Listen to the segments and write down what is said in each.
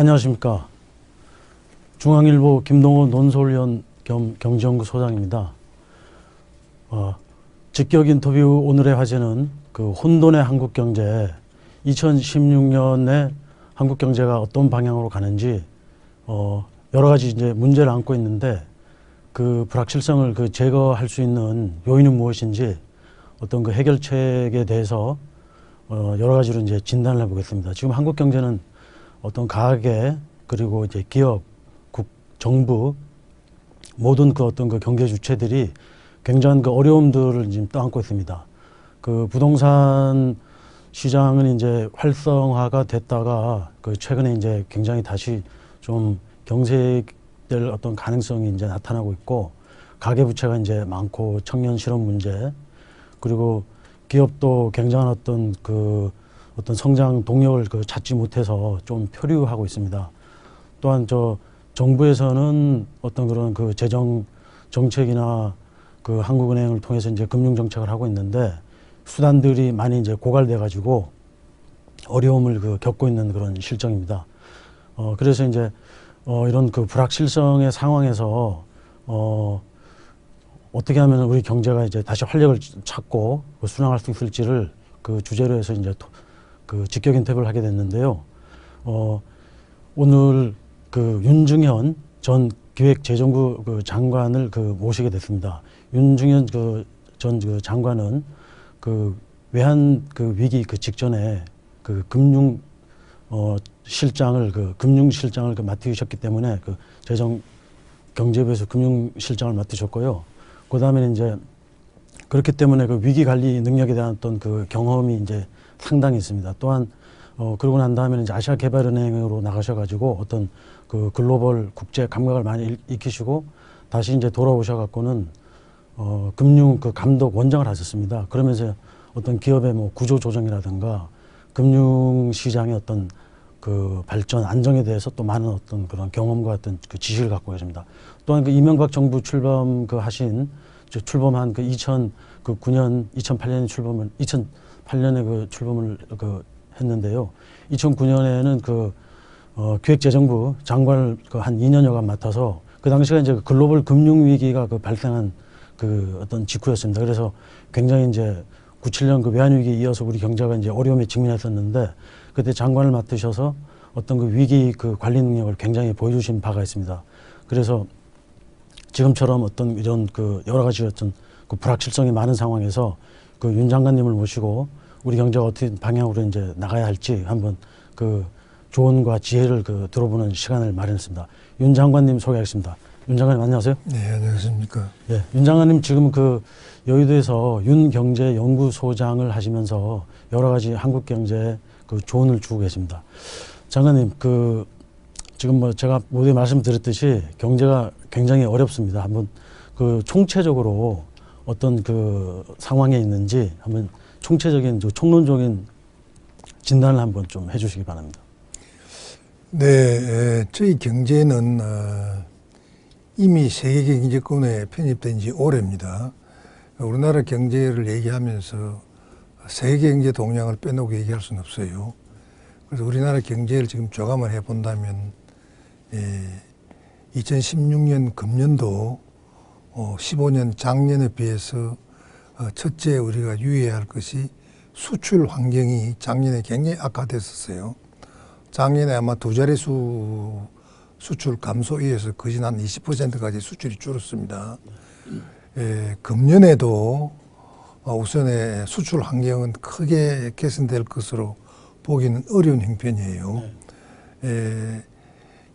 안녕하십니까. 중앙일보 김동호 논설위원 겸 경제연구 소장입니다. 직격 인터뷰 오늘의 화제는 그 혼돈의 한국 경제, 2016년에 한국 경제가 어떤 방향으로 가는지 여러 가지 이제 문제를 안고 있는데 그 불확실성을 제거할 수 있는 요인은 무엇인지 어떤 그 해결책에 대해서 여러 가지로 이제 진단을 해보겠습니다. 지금 한국 경제는 어떤 가계 그리고 이제 기업, 정부 모든 그 어떤 그 경제 주체들이 굉장한 그 어려움들을 지금 떠안고 있습니다. 그 부동산 시장은 이제 활성화가 됐다가 그 최근에 이제 굉장히 다시 좀 경색될 어떤 가능성이 이제 나타나고 있고, 가계부채가 이제 많고 청년 실업 문제, 그리고 기업도 굉장한 어떤 성장 동력을 찾지 못해서 좀 표류하고 있습니다. 또한 정부에서는 어떤 그런 그 재정 정책이나 그 한국은행을 통해서 이제 금융 정책을 하고 있는데 수단들이 많이 이제 고갈돼 가지고 어려움을 겪고 있는 그런 실정입니다. 그래서 이제 이런 그 불확실성의 상황에서 어떻게 하면 우리 경제가 이제 다시 활력을 찾고 순항할 수 있을지를 그 주제로 해서 이제 그 직격 인터뷰를 하게 됐는데요. 오늘 그 윤중현 전 기획재정부 장관을 모시게 됐습니다. 윤중현 전 장관은 외환 위기 직전에 금융실장을 맡으셨기 때문에 재정경제부에서 금융실장을 맡으셨고요. 그 다음에 이제 그렇기 때문에 위기 관리 능력에 대한 어떤 경험이 이제 상당히 있습니다. 또한 그러고 난 다음에 이제 아시아개발은행으로 나가셔가지고 어떤 글로벌 국제 감각을 많이 익히시고 다시 이제 돌아오셔갖고는 금융 감독 원장을 하셨습니다. 그러면서 어떤 기업의 구조 조정이라든가 금융시장의 어떤 발전 안정에 대해서 또 많은 어떤 그런 경험과 어떤 지식을 갖고 계십니다. 또한 이명박 정부 출범한 2009년, 2008년에 출범을 했는데요. 2009년에는 기획재정부 장관을 한 2년여간 맡아서 그 당시가 이제 글로벌 금융 위기가 발생한 어떤 직후였습니다. 그래서 굉장히 이제 97년 외환 위기에 이어서 우리 경제가 이제 어려움에 직면했었는데 그때 장관을 맡으셔서 어떤 위기 관리 능력을 굉장히 보여주신 바가 있습니다. 그래서 지금처럼 어떤 이런 여러 가지 어떤 불확실성이 많은 상황에서 윤 장관님을 모시고 우리 경제가 어떻게 방향으로 이제 나가야 할지 한번 조언과 지혜를 들어보는 시간을 마련했습니다. 윤 장관님 소개하겠습니다. 윤 장관님 안녕하세요. 네, 안녕하십니까. 예, 윤 장관님 지금 여의도에서 윤경제연구소장을 하시면서 여러 가지 한국 경제에 조언을 주고 계십니다. 장관님, 지금 제가 모두에 말씀드렸듯이 경제가 굉장히 어렵습니다. 한번 총체적으로 어떤 상황에 있는지 한번 총체적인 총론적인 진단을 한번 좀 해주시기 바랍니다. 네, 저희 경제는 이미 세계경제권에 편입된 지 오래입니다. 우리나라 경제를 얘기하면서 세계경제 동향을 빼놓고 얘기할 수는 없어요. 그래서 우리나라 경제를 지금 조감을 해본다면 2016년 금년도 15년 작년에 비해서 첫째 우리가 유의해야 할 것이 수출 환경이 작년에 굉장히 악화됐었어요. 작년에 아마 두 자릿수 수출 감소에 의해서 거의 한 20%까지 수출이 줄었습니다. 금년에도 우선의 수출 환경은 크게 개선될 것으로 보기는 어려운 형편이에요.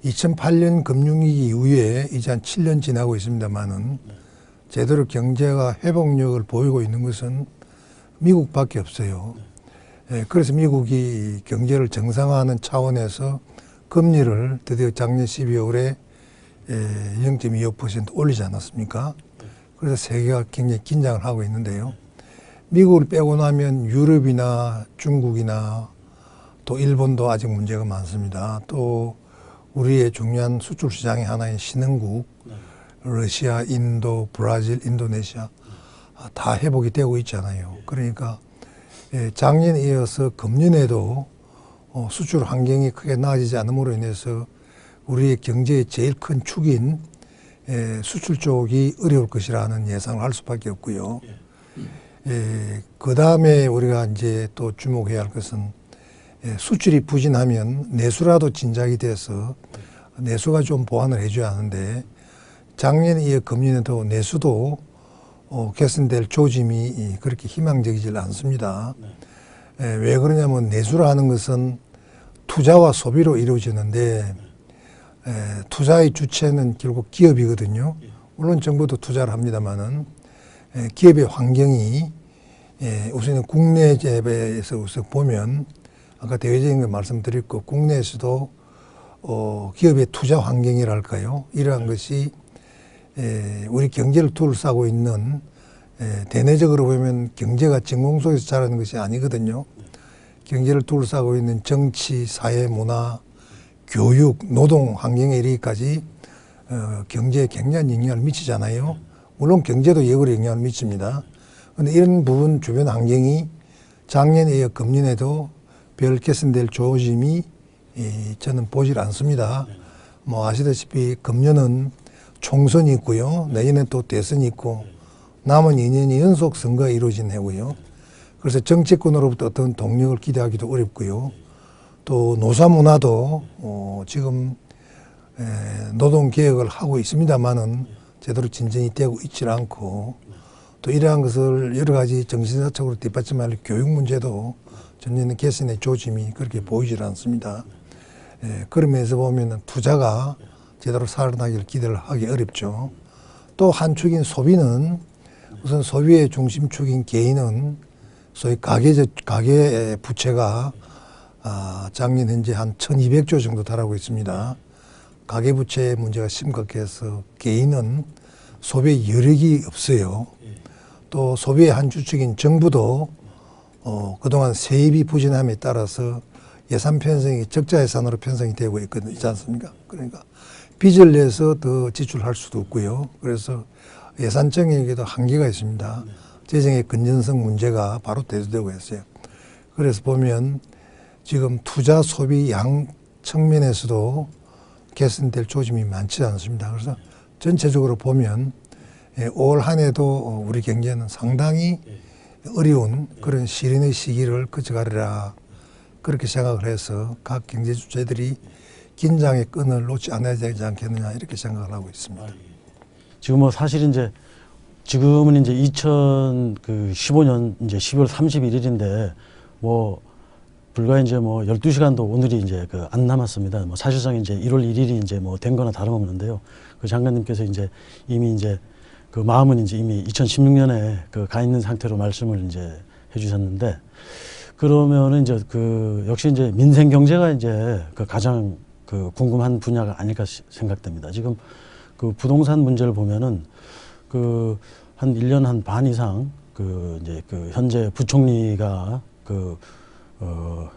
2008년 금융위기 이후에 이제 한 7년 지나고 있습니다만은 제대로 경제가 회복력을 보이고 있는 것은 미국밖에 없어요. 그래서 미국이 경제를 정상화하는 차원에서 금리를 드디어 작년 12월에 0.25% 올리지 않았습니까? 그래서 세계가 굉장히 긴장을 하고 있는데요. 미국을 빼고 나면 유럽이나 중국이나 또 일본도 아직 문제가 많습니다. 또 우리의 중요한 수출 시장의 하나인 신흥국, 러시아, 인도, 브라질, 인도네시아 다 회복이 되고 있잖아요. 그러니까 작년에 이어서 금년에도 수출 환경이 크게 나아지지 않음으로 인해서 우리의 경제의 제일 큰 축인 수출 쪽이 어려울 것이라는 예상을 할 수밖에 없고요. 그 다음에 우리가 이제 또 주목해야 할 것은 수출이 부진하면 내수라도 진작이 돼서 내수가 좀 보완을 해줘야 하는데 작년에 이어 금년에도 내수도 개선될 조짐이 그렇게 희망적이질 않습니다. 왜 그러냐면 내수라 하는 것은 투자와 소비로 이루어지는데 투자의 주체는 결국 기업이거든요. 물론 정부도 투자를 합니다만은 기업의 환경이 우선은 국내 재배에서 우선 보면 아까 대외적인 걸 말씀드렸고 국내에서도 기업의 투자 환경이랄까요. 이러한 것이 우리 경제를 둘러싸고 있는 대내적으로 보면 경제가 진공 속에서 자라는 것이 아니거든요. 경제를 둘러싸고 있는 정치, 사회, 문화, 교육, 노동 환경에 이르기까지 경제에 굉장한 영향을 미치잖아요. 물론 경제도 역으로 영향을 미칩니다. 그런데 이런 부분 주변 환경이 작년에 이어 금년에도 별 개선될 조짐이 저는 보질 않습니다. 뭐 아시다시피 금년은 총선이 있고요. 내년에 또 대선이 있고 남은 2년이 연속 선거가 이루어진 해고요. 그래서 정치권으로부터 어떤 동력을 기대하기도 어렵고요. 또 노사문화도 지금 노동개혁을 하고 있습니다만은 제대로 진전이 되고 있지 않고 또 이러한 것을 여러 가지 정신사적으로 뒷받침할 교육 문제도 전혀 개선의 조짐이 그렇게 보이질 않습니다. 그런 면에서 보면 투자가 제대로 살아나기를 기대를 하기 어렵죠. 또 한 축인 소비는 우선 소비의 중심축인 개인은 소위 가계 부채가 작년 현재 한 1200조 정도 달하고 있습니다. 가계 부채 문제가 심각해서 개인은 소비의 여력이 없어요. 또 소비의 한 주축인 정부도 그동안 세입이 부진함에 따라서 예산 편성이 적자 예산으로 편성이 되고 있지 않습니까? 그러니까 빚을 내서 더 지출할 수도 없고요. 그래서 예산 정액에도 한계가 있습니다. 재정의 건전성 문제가 바로 대두되고 있어요. 그래서 보면 지금 투자 소비 양 측면에서도 개선될 조짐이 많지 않습니다. 그래서 전체적으로 보면 올 한 해도 우리 경제는 상당히 어려운 그런 시련의 시기를 거쳐가리라 그렇게 생각을 해서 각 경제 주체들이 긴장의 끈을 놓지 않아야 되지 않겠느냐 이렇게 생각을 하고 있습니다. 지금 뭐 사실 이제 지금은 이제 2015년 이제 12월 31일인데 뭐 불과 이제 뭐 12시간도 오늘이 이제 안 남았습니다. 뭐 사실상 이제 1월 1일이 이제 뭐 된 거나 다름없는데요. 그 장관님께서 이제 이미 이제 그 마음은 이제 이미 2016년에 가 있는 상태로 말씀을 이제 해주셨는데 그러면은 이제 역시 이제 민생 경제가 이제 가장 궁금한 분야가 아닐까 생각됩니다. 지금 부동산 문제를 보면은 한 1년 한 반 이상 이제 현재 부총리가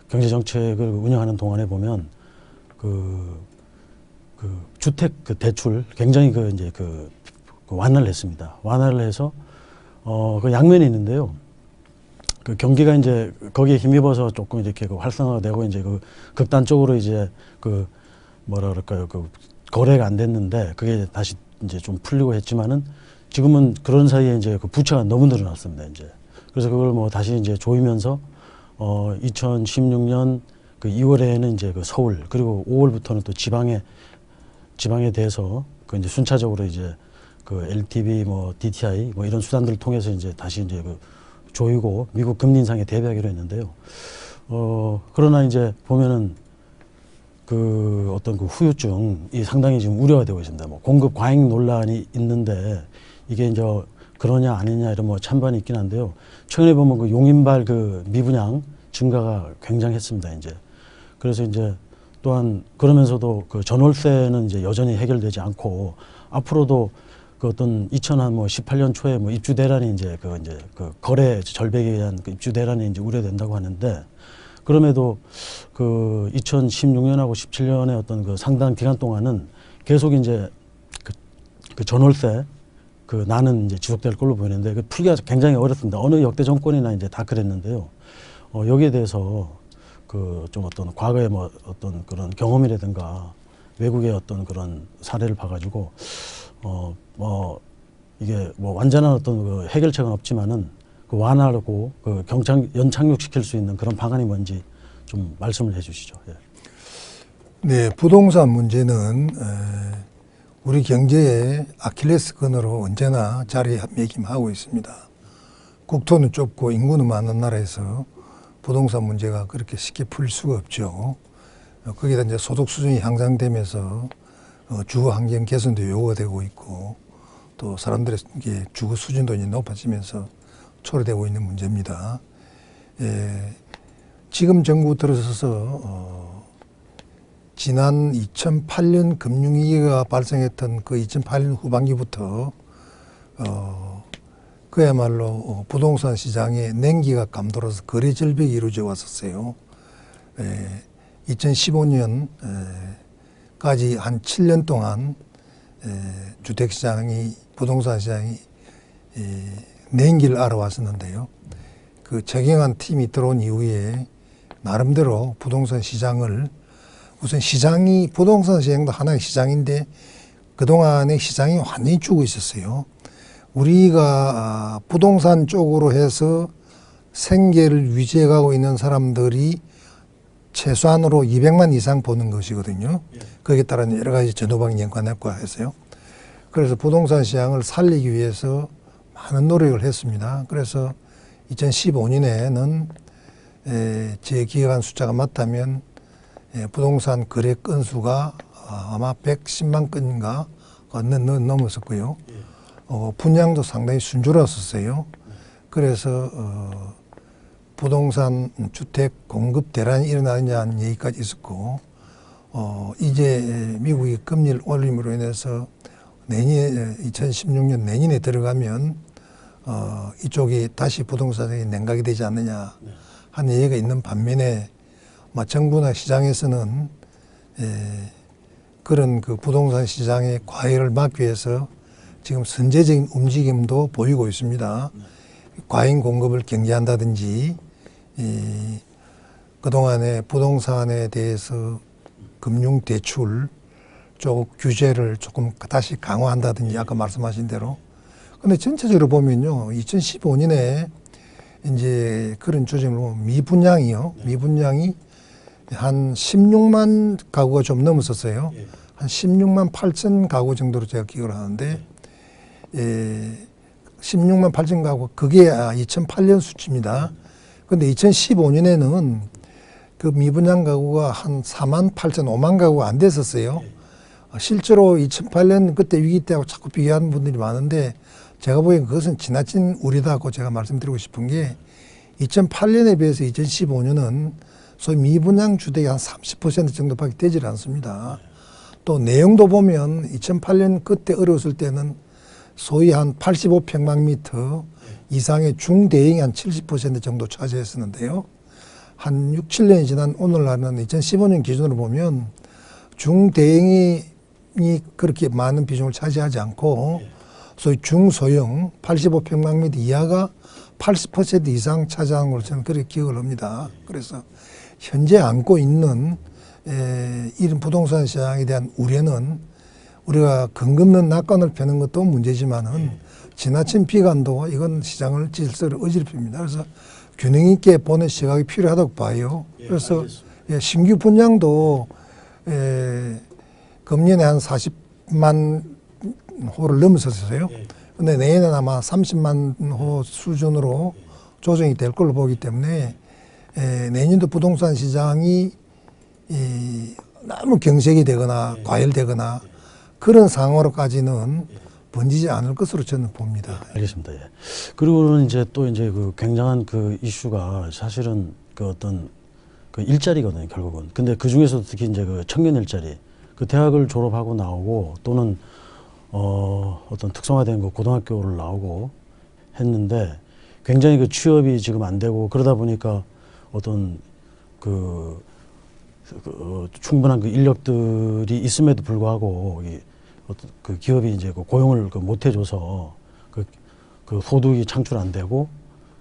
경제 정책을 운영하는 동안에 보면 주택 대출 굉장히 이제 완화를 했습니다. 완화를 해서 양면이 있는데요. 경기가 이제 거기에 힘입어서 조금 이렇게 활성화가 되고 이제 극단적으로 이제 뭐라 그럴까요? 거래가 안 됐는데 그게 다시 이제 좀 풀리고 했지만은 지금은 그런 사이에 이제 부채가 너무 늘어났습니다. 이제 그래서 그걸 뭐 다시 이제 조이면서 2016년 2월에는 이제 서울 그리고 5월부터는 또 지방에 대해서 이제 순차적으로 이제 LTV 뭐 DTI 뭐 이런 수단들을 통해서 이제 다시 이제 조이고 미국 금리 인상에 대비하기로 했는데요. 그러나 이제 보면은 어떤 후유증이 상당히 지금 우려가 되고 있습니다. 뭐 공급 과잉 논란이 있는데 이게 이제 그러냐 아니냐 이런 뭐 찬반이 있긴 한데요. 최근에 보면 용인발 미분양 증가가 굉장했습니다. 이제 그래서 이제 또한 그러면서도 전월세는 이제 여전히 해결되지 않고 앞으로도 어떤 2018년 초에 뭐 입주 대란이 이제 거래 절벽에 의한 입주 대란이 이제 우려된다고 하는데 그럼에도 2016년하고 17년의 어떤 상당 기간 동안은 계속 이제 전월세 나는 이제 지속될 걸로 보이는데 풀기가 굉장히 어렵습니다. 어느 역대 정권이나 이제 다 그랬는데요. 여기에 대해서 그 좀 어떤 과거의 뭐 어떤 그런 경험이라든가 외국의 어떤 그런 사례를 봐가지고 뭐 이게 뭐 완전한 어떤 그 해결책은 없지만은 그 완화하고 그 연착륙시킬 수 있는 그런 방안이 뭔지 좀 말씀을 해주시죠. 예. 네, 부동산 문제는 우리 경제의 아킬레스건으로 언제나 자리매김하고 있습니다. 국토는 좁고 인구는 많은 나라에서 부동산 문제가 그렇게 쉽게 풀 수가 없죠. 거기다 이제 소득 수준이 향상되면서 주거 환경 개선도 요구가 되고 있고 또 사람들의 이게 주거 수준도 이제 높아지면서 초래되고 있는 문제입니다. 지금 정부 들어서서 지난 2008년 금융위기가 발생했던 그 2008년 후반기부터 그야말로 부동산 시장에 냉기가 감돌아서 거래 절벽이 이루어져 왔었어요. 2015년까지 한 7년 동안 주택시장이 부동산 시장이 냉기를 앓아왔었는데요. 그 최경환 팀이 들어온 이후에 나름대로 부동산 시장을 우선 부동산 시장도 하나의 시장인데 그동안의 시장이 완전히 죽어 있었어요. 우리가 부동산 쪽으로 해서 생계를 유지해 가고 있는 사람들이 최소한으로 200만 이상 보는 것이거든요. 거기에 따른 여러 가지 전후방 연관학과 해서요. 그래서 부동산 시장을 살리기 위해서 많은 노력을 했습니다. 그래서 2015년에는 제 기획안 숫자가 맞다면 부동산 거래 건수가 아마 110만 건인가 넘었었고요. 분양도 상당히 순조로웠었어요. 그래서 부동산 주택 공급 대란이 일어나느냐는 얘기까지 있었고 이제 미국이 금리를 올림으로 인해서 내년에 2016년 내년에 들어가면 이쪽이 다시 부동산이 냉각이 되지 않느냐 하는 얘기가 있는 반면에 정부나 시장에서는 그런 그 부동산 시장의 과열을 막기 위해서 지금 선제적인 움직임도 보이고 있습니다. 과잉 공급을 경계한다든지 그동안에 부동산에 대해서 금융 대출 쪽 규제를 조금 다시 강화한다든지 아까 말씀하신 대로. 근데 전체적으로 보면요, 2015년에 이제 그런 조짐으로 미분양이 한 16만 가구가 좀 넘었었어요. 한 16만 8천 가구 정도로 제가 기억을 하는데 16만 8천 가구 그게 2008년 수치입니다. 근데 2015년에는 그 미분양 가구가 한 4만 8천 5만 가구가 안 됐었어요. 실제로 2008년 그때 위기 때하고 자꾸 비교하는 분들이 많은데 제가 보기엔 그것은 지나친 우려다고 제가 말씀드리고 싶은 게 2008년에 비해서 2015년은 소위 미분양 주택이 한 30% 정도밖에 되질 않습니다. 또 내용도 보면 2008년 그때 어려웠을 때는 소위 한 85평방미터 이상의 중대형이 한 70% 정도 차지했었는데요. 한 6, 7년이 지난 오늘날은 2015년 기준으로 보면 중대형이 그렇게 많은 비중을 차지하지 않고 소위 중소형 85평방미터 이하가 80% 이상 차지하는 걸로 저는 그렇게 기억을 합니다. 그래서 현재 안고 있는 이런 부동산 시장에 대한 우려는 우리가 근검는 낙관을 펴는 것도 문제지만은 지나친 비관도 이건 시장을 질서를 어지럽힙니다. 그래서 균형 있게 보는 시각이 필요하다고 봐요. 그래서 신규 분양도 금년에 한 40만 호를 넘었었어요. 근데 내년에는 아마 30만 호 수준으로 조정이 될 걸로 보기 때문에 내년도 부동산 시장이 너무 경색이 되거나 과열되거나 그런 상황으로까지는 번지지 않을 것으로 저는 봅니다. 알겠습니다. 예. 그리고는 이제 또 이제 그 굉장한 그 이슈가 사실은 그 어떤 그 일자리거든요, 결국은. 근데 그 중에서도 특히 이제 그 청년 일자리, 그 대학을 졸업하고 나오고 또는 어떤 특성화된 그 고등학교를 나오고 했는데 굉장히 그 취업이 지금 안 되고 그러다 보니까 어떤 충분한 그 인력들이 있음에도 불구하고 어떤 그 기업이 이제 그 고용을 못 해줘서 그 소득이 창출 안 되고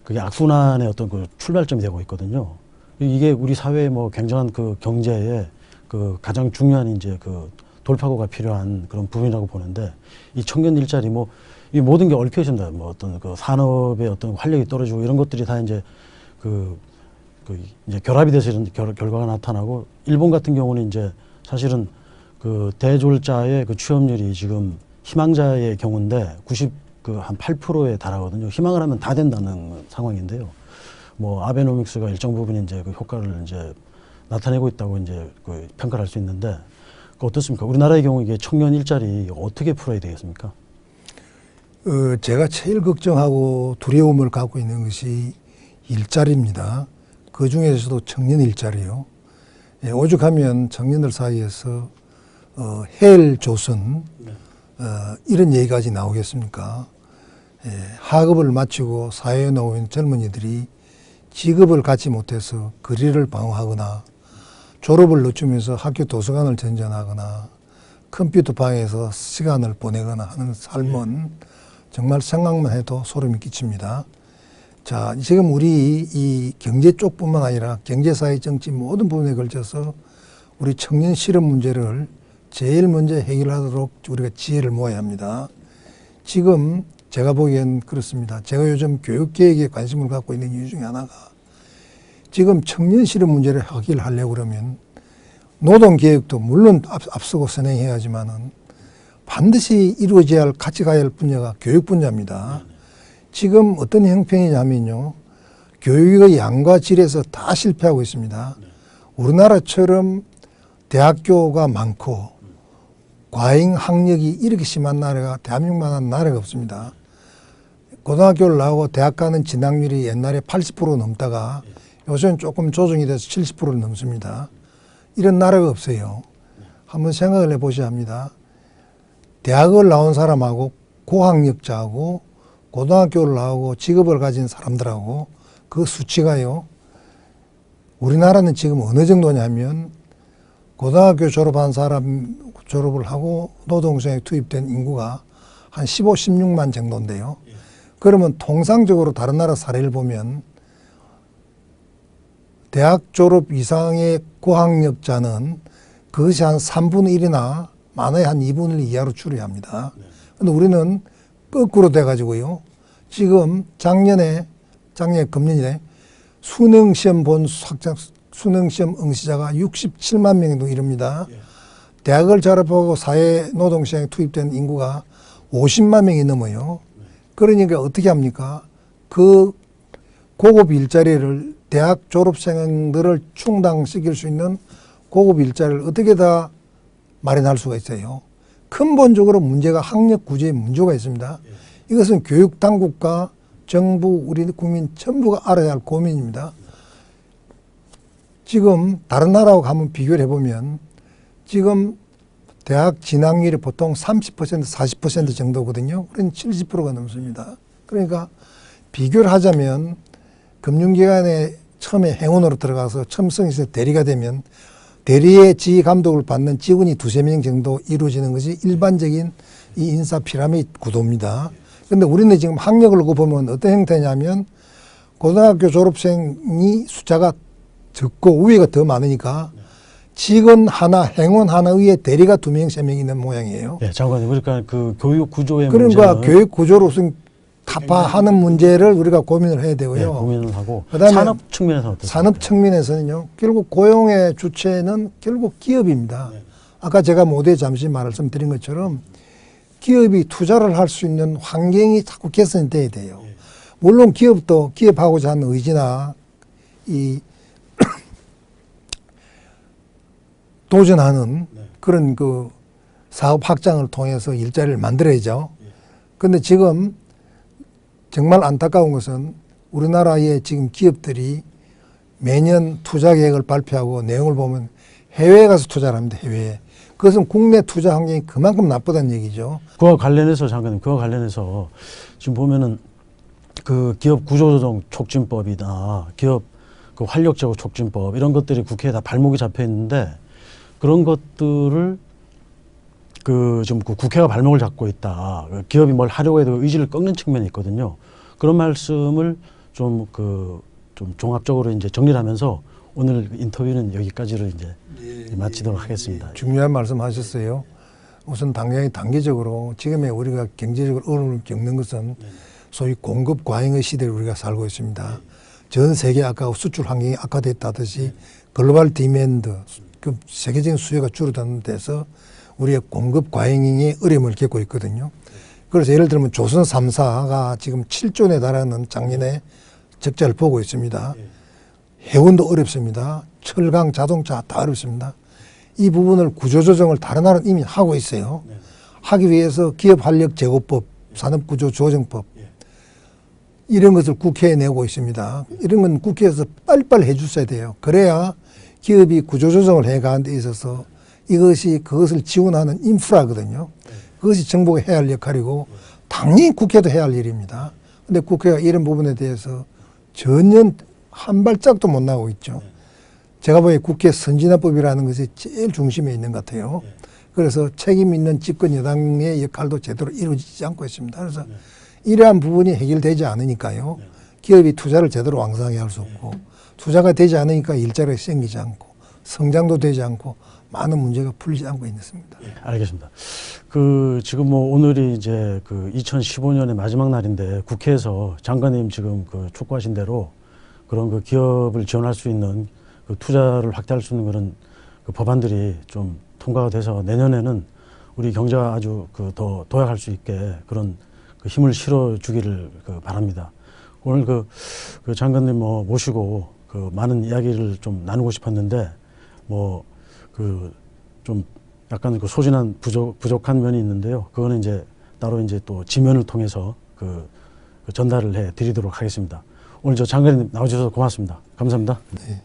그게 악순환의 어떤 그 출발점이 되고 있거든요. 이게 우리 사회의 뭐 굉장한 그 경제에 그 가장 중요한 이제 그 돌파구가 필요한 그런 부분이라고 보는데 이 청년 일자리 뭐 이 모든 게 얽혀 있습니다. 뭐 어떤 그 산업의 어떤 활력이 떨어지고 이런 것들이 다 이제 그 이제 결합이 돼서 이런 결과가 나타나고 일본 같은 경우는 이제 사실은 그 대졸자의 그 취업률이 지금 희망자의 경우인데 90한 8%에 달하거든요. 희망을 하면 다 된다는 상황인데요. 뭐 아베노믹스가 일정 부분 이제 그 효과를 이제 나타내고 있다고 이제 그 평가를 할 수 있는데 어떻습니까? 우리나라의 경우 이게 청년 일자리 어떻게 풀어야 되겠습니까? 제가 제일 걱정하고 두려움을 갖고 있는 것이 일자리입니다. 그 중에서도 청년 일자리요. 예, 오죽하면 청년들 사이에서 헬조선 이런 얘기까지 나오겠습니까? 예, 학업을 마치고 사회에 나오는 젊은이들이 직업을 갖지 못해서 거리를 방황하거나 졸업을 늦추면서 학교 도서관을 전전하거나 컴퓨터 방에서 시간을 보내거나 하는 삶은 정말 생각만 해도 소름이 끼칩니다. 자, 지금 우리 이 경제 쪽뿐만 아니라 경제, 사회, 정치 모든 부분에 걸쳐서 우리 청년 실업 문제를 제일 먼저 해결하도록 우리가 지혜를 모아야 합니다. 지금 제가 보기엔 그렇습니다. 제가 요즘 교육계획에 관심을 갖고 있는 이유 중에 하나가 지금 청년 실업 문제를 해결하려고 그러면 노동개혁도 물론 앞서고 선행해야 하지만은 반드시 이루어져야 할, 같이 가야 할 분야가 교육 분야입니다. 지금 어떤 형편이냐면요. 교육의 양과 질에서 다 실패하고 있습니다. 우리나라처럼 대학교가 많고 과잉 학력이 이렇게 심한 나라가 대한민국만한 나라가 없습니다. 고등학교를 나오고 대학 가는 진학률이 옛날에 80% 넘다가 요새는 조금 조정이 돼서 70%를 넘습니다. 이런 나라가 없어요. 한번 생각을 해보셔야 합니다. 대학을 나온 사람하고 고학력자하고 고등학교를 나오고 직업을 가진 사람들하고 그 수치가요. 우리나라는 지금 어느 정도냐면 고등학교 졸업한 사람 졸업을 하고 노동시장에 투입된 인구가 한 15, 16만 정도인데요. 그러면 통상적으로 다른 나라 사례를 보면 대학 졸업 이상의 고학력자는 그것이 한 3분의 1이나 많아야 한 2분의 1 이하로 줄여야 합니다. 그런데 우리는 거꾸로 돼가지고요. 지금 금년이래 수능시험 본 수능시험 응시자가 67만 명 정도 이릅니다. 대학을 졸업하고 사회 노동시장에 투입된 인구가 50만 명이 넘어요. 그러니까 어떻게 합니까? 그 고급 일자리를 대학 졸업생들을 충당시킬 수 있는 고급 일자리를 어떻게 다 마련할 수가 있어요. 근본적으로 문제가 학력 구제에 문제가 있습니다. 이것은 교육 당국과 정부, 우리 국민 전부가 알아야 할 고민입니다. 지금 다른 나라하고 한번 비교를 해보면 지금 대학 진학률이 보통 30%, 40% 정도거든요. 그러니 70%가 넘습니다. 그러니까 비교를 하자면 금융기관에 처음에 행원으로 들어가서 첨성에서 대리가 되면 대리의 지휘 감독을 받는 직원이 2~3명 정도 이루어지는 것이 일반적인 이 인사 피라미드 구도입니다. 그런데 우리는 지금 학력을 놓고 보면 어떤 형태냐면 고등학교 졸업생이 숫자가 적고 우위가 더 많으니까 직원 하나, 행원 하나 위에 대리가 2명, 3명 있는 모양이에요. 네, 장관님. 그러니까 그 교육 구조의 그러니까 문제는 교육 구조로서 타파하는 문제를 우리가 고민을 해야 되고요. 네, 고민을 하고 그다음에 산업 측면에서는 어떻습니까? 산업 측면에서는요. 결국 고용의 주체는 결국 기업입니다. 아까 제가 모두에 잠시 말씀드린 것처럼 기업이 투자를 할 수 있는 환경이 자꾸 개선돼야 돼요. 물론 기업도 기업하고자 하는 의지나 이 도전하는 그런 그 사업 확장을 통해서 일자리를 만들어야죠. 그런데 지금 정말 안타까운 것은 우리나라의 지금 기업들이 매년 투자 계획을 발표하고 내용을 보면 해외에 가서 투자를 합니다. 해외에. 그것은 국내 투자 환경이 그만큼 나쁘다는 얘기죠. 그와 관련해서 장관님, 그와 관련해서 지금 보면은 그 기업 구조조정 촉진법이나 기업 그 활력 제고 촉진법 이런 것들이 국회에 다 발목이 잡혀 있는데 그런 것들을 그 지금 그 국회가 발목을 잡고 있다. 기업이 뭘 하려고 해도 의지를 꺾는 측면이 있거든요. 그런 말씀을 좀 종합적으로 이제 정리를 하면서 오늘 인터뷰는 여기까지로 이제 마치도록 하겠습니다. 중요한 말씀하셨어요. 우선 당장이 단기적으로 지금의 우리가 경제적으로 어려움을 겪는 것은 소위 공급 과잉의 시대를 우리가 살고 있습니다. 전 세계 아까 수출 환경이 악화됐다듯이 글로벌 디맨드, 그 세계적인 수요가 줄어드는 데서 우리의 공급 과잉의 어려움을 겪고 있거든요. 그래서 예를 들면 조선 3사가 지금 7조 원에 달하는 작년에 적자를 보고 있습니다. 해운도 어렵습니다. 철강, 자동차 다 어렵습니다. 이 부분을 구조조정을 다른 나라는 이미 하고 있어요. 하기 위해서 기업활력제고법, 산업구조조정법 이런 것을 국회에 내고 있습니다. 이런 건 국회에서 빨리빨리 해주셔야 돼요. 그래야 기업이 구조조정을 해가는 데 있어서 이것이 그것을 지원하는 인프라거든요. 그것이 정부가 해야 할 역할이고 당연히 국회도 해야 할 일입니다. 근데 국회가 이런 부분에 대해서 전혀 한 발짝도 못 나오고 있죠. 제가 보기에 국회 선진화법이라는 것이 제일 중심에 있는 것 같아요. 그래서 책임 있는 집권 여당의 역할도 제대로 이루어지지 않고 있습니다. 그래서 이러한 부분이 해결되지 않으니까요. 기업이 투자를 제대로 왕성하게 할 수 없고 투자가 되지 않으니까 일자리가 생기지 않고 성장도 되지 않고 많은 문제가 풀리지 않고 있습니다. 알겠습니다. 지금 뭐 오늘이 이제 2015년의 마지막 날인데 국회에서 장관님 지금 촉구하신 대로 그런 기업을 지원할 수 있는 투자를 확대할 수 있는 그런 법안들이 좀 통과가 돼서 내년에는 우리 경제가 아주 더 도약할 수 있게 그런 힘을 실어 주기를 바랍니다. 오늘 장관님 모시고 많은 이야기를 좀 나누고 싶었는데 좀 약간 소진한 부족한 면이 있는데요. 그거는 이제 따로 이제 또 지면을 통해서 전달을 해 드리도록 하겠습니다. 오늘 장관님 나와주셔서 고맙습니다. 감사합니다. 네.